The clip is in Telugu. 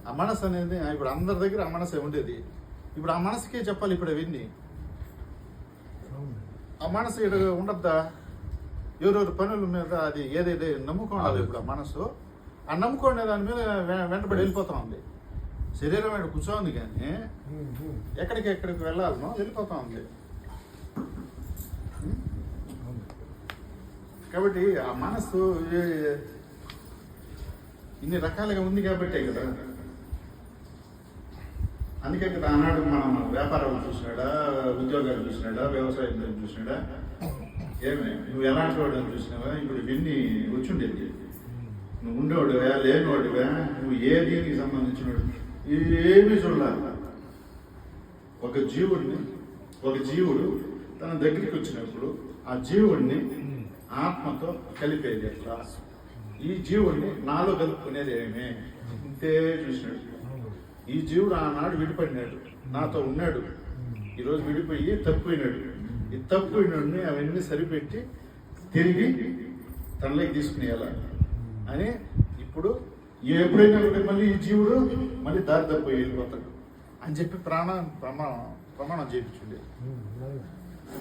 ఆ మనసు అనేది ఇప్పుడు అందరి దగ్గర ఆ మనసే ఉండేది. ఇప్పుడు ఆ మనసుకే చెప్పాలి ఇప్పుడు అవన్నీ. ఆ మనసు ఇక్కడ ఉండద్దా? ఎవరెవరి పనుల మీద అది ఏదైతే నమ్ముకోవాలి ఇప్పుడు ఆ మనసు, ఆ నమ్ముకునే దాని మీద వెంటబడి వెళ్ళిపోతా ఉంది. శరీరం మీద కూర్చోంది కానీ ఎక్కడికి వెళ్ళాలనో వెళ్ళిపోతా ఉంది. కాబట్టి ఆ మనసు ఇన్ని రకాలుగా ఉంది కాబట్టే కదా. అందుకే కదా ఆనాడు మనం వ్యాపారాలు చూసినాడా, ఉద్యోగాలు చూసినాడా, వ్యవసాయం చూసినాడా, ఏమే నువ్వు ఎలాంటి వాడు అని చూసినావా? ఇప్పుడు ఇవన్నీ వచ్చిండేది. నువ్వు ఉండేవాడువా, లేనివాడువా, నువ్వు ఏ దీనికి సంబంధించినవాడు ఏమీ చూడాలి. ఒక జీవుడు తన దగ్గరికి వచ్చినప్పుడు ఆ జీవుడిని ఆత్మతో కలిపేది ఎట్లా? ఈ జీవుడిని నాలో కలుపుకునేది ఏమే? ఇంతే చూసినాడు. ఈ జీవుడు ఆనాడు విడిపడినాడు, నాతో ఉన్నాడు. ఈరోజు విడిపోయి తప్పిపోయినాడు. ఈ తప్పిపోయినాడిని అవన్నీ సరిపెట్టి తిరిగి తనలోకి తీసుకునేయాల అని ఇప్పుడు ఎప్పుడైనా మళ్ళీ ఈ జీవుడు మళ్ళీ దారి తప్పిపోయి వెళ్ళిపోతాడు అని చెప్పి ప్రమాణం చేయించుండే.